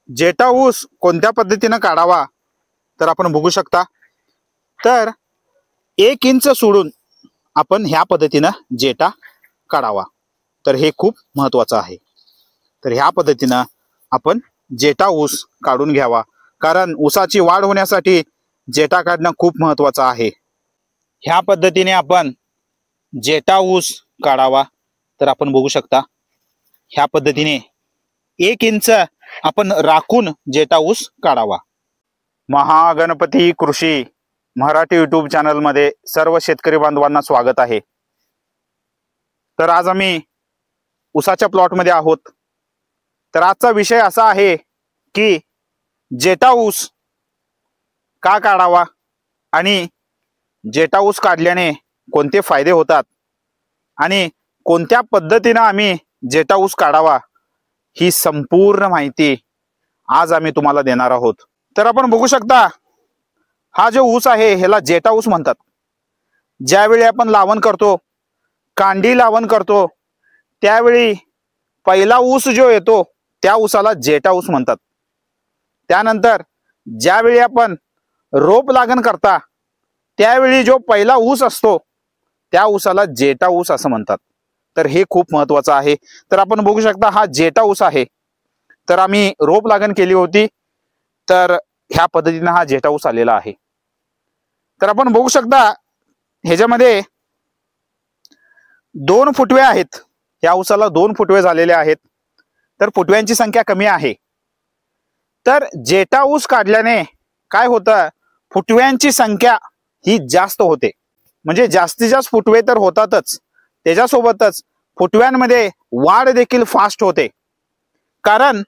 जेटा ऊस कोणत्या पद्धतीने काढावा तर आपण बघू शकता। तर 1 इंच सोडून आपण ह्या पद्धतीने जेटा काढावा, तर हे खूप महत्त्वाचं आहे। तर ह्या पद्धतीने आपण जेटा ऊस काढून घ्यावा, कारण ऊसाची वाढ होण्यासाठी जेटा काढणं खूप महत्त्वाचं आहे। ह्या पद्धतीने आपण जेटा ऊस काढावा, तर आपण बघू शकता ह्या पद्धतीने 1 इंच आपण राखून जेटा ऊस काढावा। महागणपती कृषी मराठी यूट्यूब चॅनल मध्ये सर्व शेतकरी बांधवांना स्वागत आहे। तर आज आम्ही ऊसाच्या प्लॉट मध्ये आहोत। तर आजचा विषय असा आहे की जेटा ऊस का काढावा आणि जेटा ऊस काढल्याने कोणते फायदे होतात आणि कोणत्या पद्धतीने आम्ही जेटा ऊस काढावा, ही संपूर्ण माहिती आज आम्ही तुम्हाला देणार आहोत। तर आपण बघू शकता हा जो ऊस आहे ह्याला जेटा ऊस म्हणतात। ज्यावेळी आपण लावण करतो, कांडी लावण करतो, त्यावेळी पहिला ऊस जो येतो त्या ऊसाला जेटा ऊस म्हणतात। त्यानंतर ज्यावेळी आपण रोप लागण करता त्यावेळी जो पहिला ऊस असतो त्या ऊसाला जेटा ऊस असं म्हणतात। तर हे खूप महत्त्वाचं आहे। तर आपण बघू शकता हा जेटा ऊस आहे। तर आम्ही रोप लागण केली होती, तर ह्या पद्धतीने हा जेटा ऊस आलेला आहे। तर आपण बघू शकता ह्याच्यामध्ये 2 फुटवे आहेत। या ऊसाला 2 फुटवे झालेले आहेत, तर फुटव्यांची संख्या कमी आहे। तर जेटा ऊस काढल्याने काय होतं, फुटव्यांची संख्या ही जास्त होते। म्हणजे जास्तीत जास्त फुटवे तर होतातच, त्याच्यासोबतच फुटव्यांमध्ये वाढ देखील फास्ट होते। कारण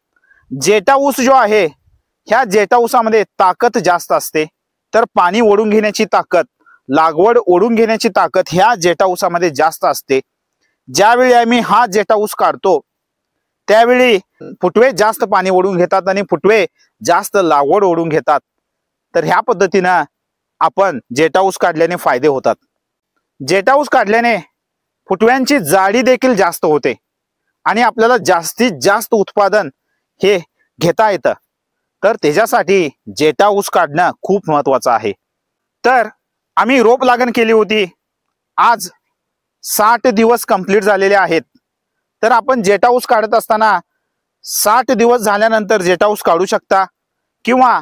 जेटा ऊस जो आहे ह्या जेटा ऊसामध्ये ताकद जास्त असते। तर पाणी ओढून घेण्याची ताकद, लागवड ओढून घेण्याची ताकद ह्या जेटा ऊसामध्ये जास्त असते। ज्यावेळी आम्ही हा जेटा ऊस काढतो त्यावेळी फुटवे जास्त पाणी ओढून घेतात आणि फुटवे जास्त लागवड ओढून घेतात। तर ह्या पद्धतीने आपण जेटा ऊस काढल्याने फायदे होतात। जेटा ऊस काढल्याने फुटव्यांची जाडी देखील जास्त होते आणि आपल्याला जास्तीत जास्त उत्पादन हे घेता येतं। तर त्याच्यासाठी जेटा ऊस काढणं खूप महत्त्वाचं आहे। तर आम्ही रोप लागण केली होती, आज 60 दिवस कंप्लीट झालेले आहेत। तर आपण जेटा ऊस काढत असताना 60 दिवस झाल्यानंतर जेटा ऊस काढू शकता, किंवा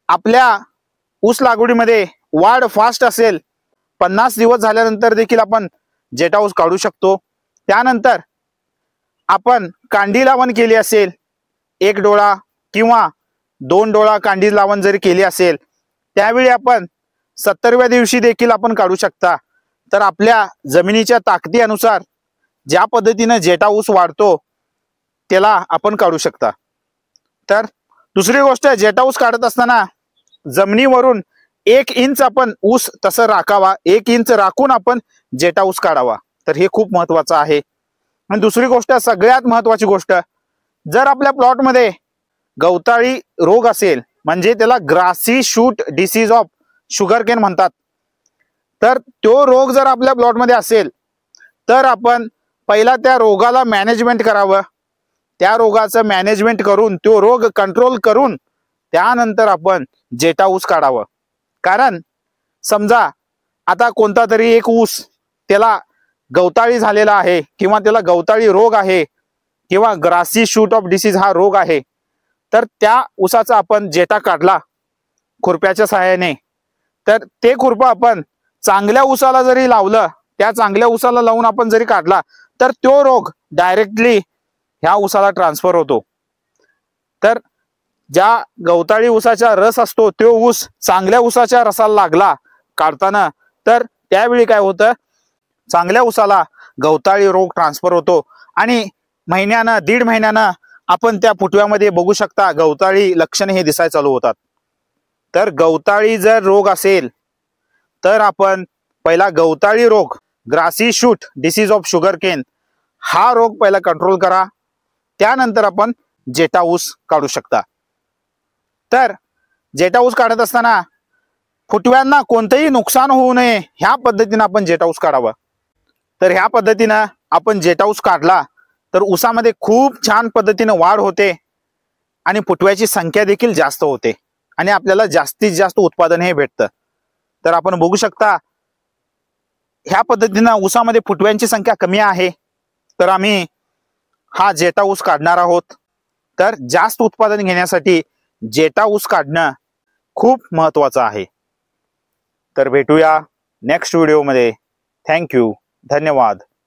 आपल्या ऊस लागवडीमध्ये वाढ फास्ट असेल 50 दिवस झाल्यानंतर देखील आपण जेटा ऊस काढू शकतो। त्यानंतर आपण कांडी लावण केली असेल, 1 डोळा किंवा 2 डोळा कांडी लावण जरी केली असेल, त्यावेळी आपण 70व्या दिवशी देखील आपण काढू शकता। तर आपल्या जमिनीच्या ताकदीनुसार ज्या पद्धतीने जेटा ऊस वाढतो त्याला आपण काढू शकता। तर दुसरी गोष्ट, जेटा ऊस काढत असताना जमिनीवरून 1 इंच आपण ऊस तसं राखावा, 1 इंच राखून आपण जेटा ऊस काढावा। तर हे खूप महत्त्वाचं आहे। आणि दुसरी गोष्ट, सगळ्यात महत्त्वाची गोष्ट, जर आपल्या प्लॉटमध्ये गवताळी रोग असेल, म्हणजे त्याला grassy shoot disease of sugarcane म्हणतात, तर तो रोग जर आपल्या प्लॉटमध्ये असेल तर आपण पहिला त्या रोगाला मॅनेजमेंट करावं। त्या रोगाचं मॅनेजमेंट करून तो रोग कंट्रोल करून त्यानंतर आपण जेटा ऊस काढावं। कारण समजा आता कोणता तरी एक ऊस त्याला गवताळी झालेला आहे, किंवा त्याला गवताळी रोग आहे, किंवा ग्रासी शूट ऑफ डिसीज हा रोग आहे, तर त्या ऊसाचा आपण जेटा काढला खुरप्याच्या सहाय्याने, तर ते खुरपं आपण चांगल्या ऊसाला जरी लावलं, त्या चांगल्या ऊसाला लावून आपण जरी काढला, तर तो रोग डायरेक्टली ह्या ऊसाला ट्रान्सफर होतो। तर ज्या गवताळी ऊसाचा रस असतो तो ऊस चांगल्या ऊसाच्या रसाला लागला काढताना, तर त्यावेळी काय होतं, चांगल्या ऊसाला गवताळी रोग ट्रान्सफर होतो आणि महिन्यानं 1.5 महिन्यानं आपण त्या फुटव्यामध्ये बघू शकता गवताळी लक्षणे हे दिसायला चालू होतात। तर गवताळी जर रोग असेल तर आपण पहिला गवताळी रोग, grassy shoot disease of sugarcane, हा रोग पहिला कंट्रोल करा, त्यानंतर आपण जेटा ऊस काढू शकता। तर जेटा ऊस काढत असताना फुटव्यांना कोणतेही नुकसान होऊ नये ह्या पद्धतीने आपण जेटा ऊस काढावा। तर ह्या पद्धतीने आपण जेटा ऊस काढला तर ऊसामध्ये खूप छान पद्धतीने वाढ होते। आणि फुटव्याची संख्या देखील जास्त होते आणि आपल्याला जास्तीत जास्त उत्पादन हे भेटतं। तर आपण बघू शकता ह्या पद्धतीनं ऊसामध्ये फुटव्यांची संख्या कमी आहे, तर आम्ही हा जेटा ऊस काढणार आहोत। तर जास्त उत्पादन घेण्यासाठी जेटा ऊस काढणं खूप महत्त्वाचं आहे। तर भेटूया नेक्स्ट व्हिडिओमध्ये। थँक्यू, धन्यवाद।